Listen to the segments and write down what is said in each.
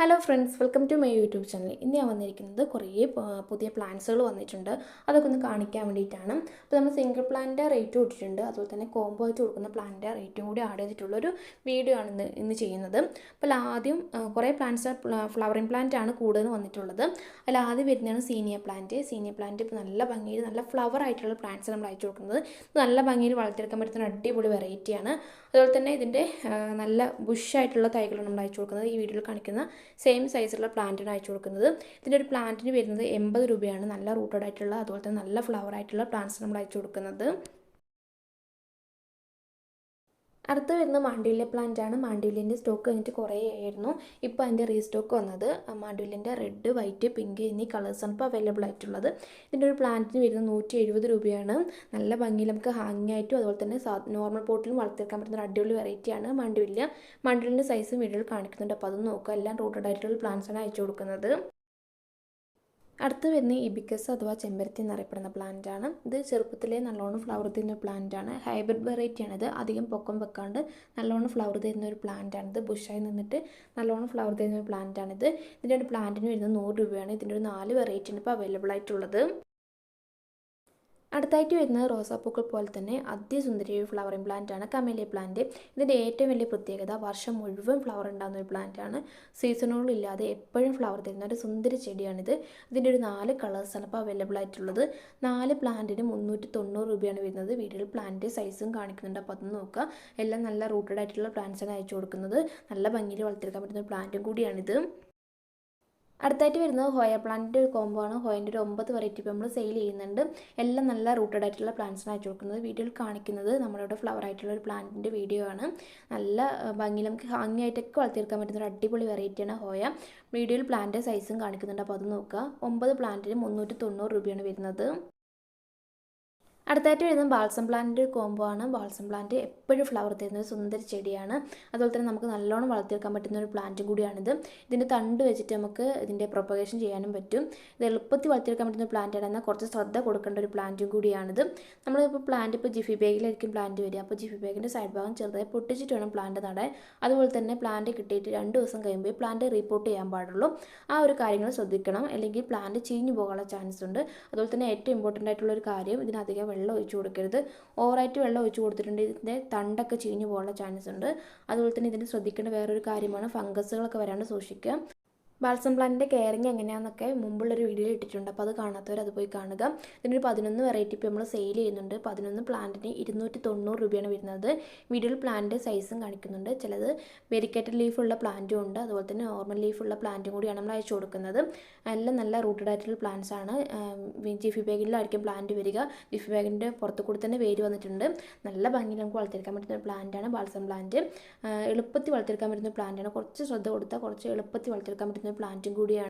Hello friends, welcome to my YouTube channel. ഇന്ന് ഞാൻ വന്നിരിക്കുന്നത് കുറേ പുതിയ പ്ലാന്റ്സുകൾ വന്നിട്ടുണ്ട്. അതൊക്കെ ഒന്ന് കാണിക്കാൻ വേണ്ടിയിട്ടാണ്. അപ്പോൾ നമ്മൾ സിംഗിൾ പ്ലാന്റിൻ്റെ റേറ്റ് കൊടുത്തിട്ടുണ്ട്, അതുപോലെ തന്നെ കോംബോ ആയിട്ട് കൊടുക്കുന്ന പ്ലാന്റിൻ്റെ റേറ്റും കൂടി ആഡ് ചെയ്തിട്ടുള്ളൊരു വീഡിയോ ആണ് ഇന്ന് ചെയ്യുന്നത്. അപ്പോൾ ആദ്യം കുറേ പ്ലാന്റ്സ് ഫ്ലവറിങ് പ്ലാന്റ് ആണ് കൂടുതൽ വന്നിട്ടുള്ളത്. അതിൽ ആദ്യം വരുന്നതാണ് സീനിയർ പ്ലാന്റ്. സീനിയർ പ്ലാന്റ് ഇപ്പോൾ നല്ല ഭംഗിയിൽ നല്ല ഫ്ലവർ ആയിട്ടുള്ള പ്ലാന്റ്സ് നമ്മൾ അയച്ചു കൊടുക്കുന്നത്. നല്ല ഭംഗിയിൽ വളർത്തിയെടുക്കാൻ പറ്റുന്ന അടിപൊളി വെറൈറ്റിയാണ്. അതുപോലെ തന്നെ ഇതിൻ്റെ നല്ല ബുഷായിട്ടുള്ള തൈകളാണ് നമ്മൾ അയച്ചു കൊടുക്കുന്നത്. ഈ വീഡിയോയിൽ കാണിക്കുന്ന സെയിം സൈസുള്ള പ്ലാന്റാണ് അയച്ചു കൊടുക്കുന്നത്. ഇതിൻ്റെ ഒരു പ്ലാന്റിന് വരുന്നത് 80 രൂപയാണ്. നല്ല റൂട്ടഡ് ആയിട്ടുള്ള അതുപോലെ തന്നെ നല്ല ഫ്ലവർ ആയിട്ടുള്ള പ്ലാന്റ്സ് നമ്മൾ അയച്ചു കൊടുക്കുന്നത്. അടുത്ത് വരുന്ന മാണ്ഡ്യൂല്യ പ്ലാന്റ് ആണ്. മാണ്ഡ്യൂല്യൻ്റെ സ്റ്റോക്ക് കഴിഞ്ഞിട്ട് കുറേ ആയിരുന്നു. ഇപ്പോൾ അതിൻ്റെ റീസ്റ്റോക്ക് വന്നത്. മാണ്ഡ്യൂല്യൻ്റെ റെഡ്, വൈറ്റ്, പിങ്ക് എന്നീ കളേഴ്സാണ് ഇപ്പോൾ അവൈലബിൾ ആയിട്ടുള്ളത്. ഇതിൻ്റെ ഒരു പ്ലാന്റിന് വരുന്നത് 170 രൂപയാണ്. നല്ല ഭംഗിയിൽ നമുക്ക് ഹാങ്ങിങ് ആയിട്ടും അതുപോലെ തന്നെ നോർമൽ പോട്ടിലും വളർത്തിയെടുക്കാൻ പറ്റുന്ന ഒരു അടിപൊളി വെറൈറ്റിയാണ് മാണ്ഡ്യൂല്യ. മാണ്ഡ്യൂല്യൻ്റെ സൈസും വീഡിയോയിൽ കാണിക്കുന്നുണ്ട്. അപ്പോൾ അത് നോക്കുക. എല്ലാം റൂട്ടഡ് ആയിട്ടുള്ള പ്ലാന്റ്സാണ് അയച്ചു കൊടുക്കുന്നത്. അടുത്ത് വരുന്ന ഇബിക്കസ് അഥവാ ചെമ്പരത്തി എന്നറിയപ്പെടുന്ന പ്ലാന്റാണ്. ഇത് ചെറുപ്പത്തിലെ നല്ലോണം ഫ്ലവർ തരുന്ന ഒരു പ്ലാന്റാണ്. ഹൈബ്രിഡ് വെറൈറ്റിയാണിത്. അധികം പൊക്കം വെക്കാണ്ട് നല്ലോണം ഫ്ലവർ തരുന്ന ഒരു പ്ലാന്റാണിത്. ബുഷായി നിന്നിട്ട് നല്ലോണം ഫ്ലവർ തരുന്ന ഒരു പ്ലാന്റാണിത്. ഇതിൻ്റെ ഒരു പ്ലാന്റിന് വരുന്നത് 100 രൂപയാണ്. ഇതിൻ്റെ ഒരു 4 വെറൈറ്റിയാണ് ഇപ്പോൾ അവൈലബിൾ ആയിട്ടുള്ളത്. അടുത്തായിട്ട് വരുന്നത് റോസാപ്പൂക്കൾ പോലെ തന്നെ അതിസുന്ദരിയായ ഫ്ലവറിംഗ് പ്ലാന്റ് ആണ് കമേലിയ പ്ലാന്റ്. ഇതിൻ്റെ ഏറ്റവും വലിയ പ്രത്യേകത വർഷം മുഴുവൻ ഫ്ലവർ ഉണ്ടാകുന്ന ഒരു പ്ലാന്റ് ആണ്. സീസണുകളില്ലാതെ എപ്പോഴും ഫ്ലവർ തരുന്ന ഒരു സുന്ദരി ചെടിയാണിത്. ഇതിൻ്റെ ഒരു 4 കളേഴ്സാണ് ഇപ്പോൾ അവൈലബിൾ ആയിട്ടുള്ളത്. 4 പ്ലാന്റിന് 390 രൂപയാണ് വരുന്നത്. വീഡിയോയിൽ പ്ലാന്റ് സൈസും കാണിക്കുന്നുണ്ട്. അപ്പോൾ അത് നോക്കുക. എല്ലാം നല്ല റൂട്ടഡ് ആയിട്ടുള്ള പ്ലാന്റ്സാണ് അയച്ചു കൊടുക്കുന്നത്. നല്ല ഭംഗിയിൽ വളർത്തിയെടുക്കാൻ പറ്റുന്ന ഒരു പ്ലാന്റും കൂടിയാണിത്. അടുത്തായിട്ട് വരുന്നത് ഹോയ പ്ലാന്റിൻ്റെ ഒരു കോംബോ ആണ്. ഹോയൻ്റെ ഒരു 9 വെറൈറ്റി ഇപ്പോൾ നമ്മൾ സെയിൽ ചെയ്യുന്നുണ്ട്. എല്ലാം നല്ല റൂട്ടഡ് ആയിട്ടുള്ള പ്ലാന്റ്സാണ് അയച്ചു കൊടുക്കുന്നത്. വീഡിയോയിൽ കാണിക്കുന്നത് നമ്മളിവിടെ ഫ്ലവർ ആയിട്ടുള്ള ഒരു പ്ലാന്റിൻ്റെ വീഡിയോ ആണ്. നല്ല ഭംഗിയിൽ നമുക്ക് ഹാങ്ങിയായിട്ടൊക്കെ വളർത്തിയെടുക്കാൻ പറ്റുന്ന ഒരു അടിപൊളി വെറൈറ്റിയാണ് ഹോയ. വീഡിയോയിൽ പ്ലാന്റ് സൈസും കാണിക്കുന്നുണ്ട്. അപ്പോൾ അത് നോക്കുക. 9 പ്ലാന്റിന് 390 രൂപയാണ് വരുന്നത്. അടുത്തായിട്ട് വരുന്നത് ബാൾസം പ്ലാന്റിൻ്റെ ഒരു കോംബോ ആണ്. ബാൾസം പ്ലാന്റ് എപ്പോഴും ഫ്ലവർ തരുന്ന ഒരു സുന്ദര ചെടിയാണ്. അതുപോലെ തന്നെ നമുക്ക് നല്ലോണം വളർത്തിയെടുക്കാൻ പറ്റുന്ന ഒരു പ്ലാന്റും കൂടിയാണിത്. ഇതിൻ്റെ തണ്ട് വെച്ചിട്ട് നമുക്ക് ഇതിൻ്റെ പ്രൊപ്പഗേഷൻ ചെയ്യാനും പറ്റും. ഇത് എളുപ്പത്തിൽ വളർത്തിയെടുക്കാൻ പറ്റുന്ന ഒരു പ്ലാന്റാണ്. എന്നാൽ കുറച്ച് ശ്രദ്ധ കൊടുക്കേണ്ട ഒരു പ്ലാന്റും കൂടിയാണിത്. നമ്മളിപ്പോൾ പ്ലാന്റ് ഇപ്പോൾ ജിഫി ബാഗിലായിരിക്കും പ്ലാന്റ് വരിക. അപ്പോൾ ജിഫി ബാഗിൻ്റെ സൈഡ് ഭാഗം ചെറുതായി പൊട്ടിച്ചിട്ട് വേണം പ്ലാന്റ് നടാൻ. അതുപോലെ തന്നെ പ്ലാന്റ് കിട്ടിയിട്ട് 2 ദിവസം കഴിയുമ്പോൾ പ്ലാന്റ് റിപ്പോർട്ട് ചെയ്യാൻ പാടുള്ളൂ. ആ ഒരു കാര്യങ്ങൾ ശ്രദ്ധിക്കണം. അല്ലെങ്കിൽ പ്ലാന്റ് ചീഞ്ഞു പോകാനുള്ള ചാൻസ് ഉണ്ട്. അതുപോലെ തന്നെ ഏറ്റവും ഇമ്പോർട്ടൻ്റ് ആയിട്ടുള്ള ഒരു കാര്യം, ഇതിനധികം വെള്ളം ഒഴിച്ചു കൊടുക്കരുത്. ഓവറായിട്ട് വെള്ളം ഒഴിച്ചു കൊടുത്തിട്ടുണ്ടെങ്കിൽ ഇതിൻ്റെ തണ്ടൊക്കെ ചീഞ്ഞു പോകാനുള്ള ചാൻസ് ഉണ്ട്. അതുപോലെ തന്നെ ഇതിന് ശ്രദ്ധിക്കേണ്ട വേറൊരു കാര്യമാണ് ഫംഗസുകളൊക്കെ വരാണ്ട് സൂക്ഷിക്കുക. ബാൾസം പ്ലാന്റിൻ്റെ കെയറിങ് എങ്ങനെയാണെന്നൊക്കെ മുമ്പുള്ളൊരു വീഡിയോയിൽ ഇട്ടിട്ടുണ്ട്. അപ്പോൾ അത് കാണാത്തവർ അത് പോയി കാണുക. ഇതിനൊരു 11 വെറൈറ്റി ഇപ്പോൾ നമ്മൾ സെയിൽ ചെയ്യുന്നുണ്ട്. 11 പ്ലാന്റിന് 290 രൂപയാണ് വരുന്നത്. വീഡിയോയിൽ പ്ലാന്റിൻ്റെ സൈസും കാണിക്കുന്നുണ്ട്. ചിലത് വെരിക്കേറ്റഡ് ലീഫുള്ള പ്ലാന്റും ഉണ്ട്. അതുപോലെ തന്നെ നോർമൽ ലീഫുള്ള പ്ലാന്റും കൂടിയാണ് നമ്മൾ അയച്ചു കൊടുക്കുന്നത്. എല്ലാം നല്ല റൂട്ടഡ് ആയിട്ടുള്ള പ്ലാന്റ്സ് ആണ്. ജിഫി ബാഗിലായിരിക്കും പ്ലാന്റ് വരിക. ജിഫി ബാഗിൻ്റെ പുറത്തു കൂടി തന്നെ വേര് വന്നിട്ടുണ്ട്. നല്ല ഭംഗിയിൽ നമുക്ക് വളർത്തിയെടുക്കാൻ പറ്റുന്ന പ്ലാന്റാണ് ബാൾസം പ്ലാന്റ്. എളുപ്പത്തിൽ വളർത്തിയെടുക്കാൻ പറ്റുന്ന പ്ലാന്റാണ്. കുറച്ച് ശ്രദ്ധ കൊടുത്താൽ കുറച്ച് എളുപ്പത്തിൽ വളർത്തിയെടുക്കാൻ പറ്റുന്ന പ്ലാന്റും കൂടിയാണ്.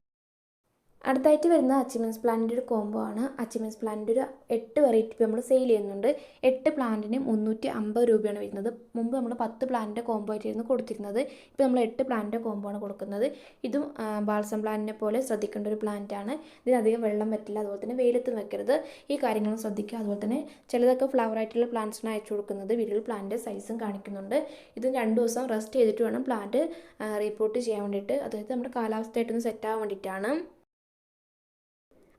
അടുത്തായിട്ട് വരുന്ന അച്ചിമൻസ് പ്ലാന്റിൻ്റെ ഒരു കോംബോ ആണ്. അച്ചിമൻസ് പ്ലാന്റിൻ്റെ ഒരു 8 വെറൈറ്റി ഇപ്പോൾ നമ്മൾ സെയിൽ ചെയ്യുന്നുണ്ട്. 8 പ്ലാന്റിന് 350 രൂപയാണ് വരുന്നത്. മുമ്പ് നമ്മൾ 10 പ്ലാന്റിൻ്റെ കോംബോ ആയിട്ടായിരുന്നു കൊടുത്തിരുന്നത്. ഇപ്പോൾ നമ്മൾ 8 പ്ലാന്റിൻ്റെ കോംബോ ആണ് കൊടുക്കുന്നത്. ഇതും ബാൾസം പ്ലാന്റിനെ പോലെ ശ്രദ്ധിക്കേണ്ട ഒരു പ്ലാന്റ് ആണ്. ഇതിനധികം വെള്ളം പറ്റില്ല. അതുപോലെ തന്നെ വെയിലത്തും വെക്കരുത്. ഈ കാര്യങ്ങളും ശ്രദ്ധിക്കുക. അതുപോലെ തന്നെ ചിലതൊക്കെ ഫ്ലവർ ആയിട്ടുള്ള പ്ലാന്റ്സിനാണ് അയച്ചു കൊടുക്കുന്നത്. വീഡിയോയിൽ പ്ലാന്റ് സൈസും കാണിക്കുന്നുണ്ട്. ഇത് 2 ദിവസം റെസ്റ്റ് ചെയ്തിട്ട് വേണം പ്ലാന്റ് റിപ്പോർട്ട് ചെയ്യാൻ വേണ്ടിയിട്ട്. അതായത് നമ്മുടെ കാലാവസ്ഥയായിട്ടൊന്ന് സെറ്റ് ആവാൻ വേണ്ടിയിട്ടാണ്.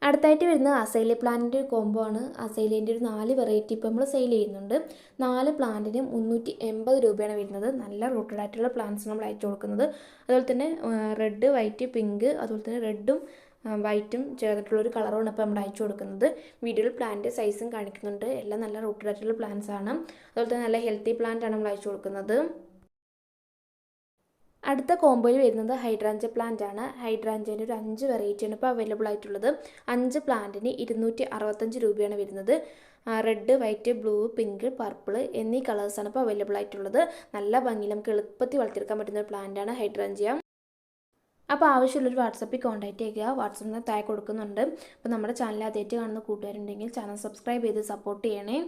അടുത്തായിട്ട് വരുന്നത് അസൈലിയ പ്ലാന്റിൻ്റെ ഒരു കോംബോ ആണ്. അസൈലിയൻ്റെ ഒരു 4 വെറൈറ്റി ഇപ്പോൾ നമ്മൾ സെയിൽ ചെയ്യുന്നുണ്ട്. 4 പ്ലാന്റിന് 380 രൂപയാണ് വരുന്നത്. നല്ല റൂട്ടഡ് ആയിട്ടുള്ള പ്ലാന്റ്സ് നമ്മൾ അയച്ചു കൊടുക്കുന്നത്. അതുപോലെ തന്നെ റെഡ്, വൈറ്റ്, പിങ്ക്, അതുപോലെ തന്നെ റെഡും വൈറ്റും ചേർന്നിട്ടുള്ളൊരു കളറാണ് ഇപ്പോൾ നമ്മൾ അയച്ചു കൊടുക്കുന്നത്. വീഡിയോയിൽ പ്ലാന്റ് സൈസും കാണിക്കുന്നുണ്ട്. എല്ലാം നല്ല റൂട്ടഡ് ആയിട്ടുള്ള പ്ലാന്റ്സ് ആണ്. അതുപോലെ തന്നെ നല്ല ഹെൽത്തി പ്ലാന്റ് ആണ് നമ്മൾ അയച്ചു കൊടുക്കുന്നത്. അടുത്ത കോംബോയിൽ വരുന്നത് ഹൈഡ്രാഞ്ച പ്ലാന്റ് ആണ്. ഹൈഡ്രാഞ്ചേൻ്റെ ഒരു 5 വെറൈറ്റിയാണ് ഇപ്പോൾ അവൈലബിൾ ആയിട്ടുള്ളത്. 5 പ്ലാന്റിന് 265 രൂപയാണ് വരുന്നത്. Red, white, blue, pink, purple എന്നീ കളേഴ്സാണ് ഇപ്പോൾ അവൈലബിൾ ആയിട്ടുള്ളത്. നല്ല ഭംഗിയിൽ നമുക്ക് എളുപ്പത്തിൽ വളർത്തിയെടുക്കാൻ പറ്റുന്ന ഒരു പ്ലാന്റാണ് ഹൈഡ്രാഞ്ചിയ. അപ്പോൾ ആവശ്യമുള്ളൊരു വാട്സപ്പിൽ കോൺടാക്റ്റ് ചെയ്യുക. വാട്സപ്പിൽ താഴെ കൊടുക്കുന്നുണ്ട്. അപ്പോൾ നമ്മുടെ ചാനൽ ആദ്യമായിട്ട് കാണുന്ന കൂട്ടുകാരുണ്ടെങ്കിൽ ചാനൽ സബ്സ്ക്രൈബ് ചെയ്ത് സപ്പോർട്ട് ചെയ്യണേ.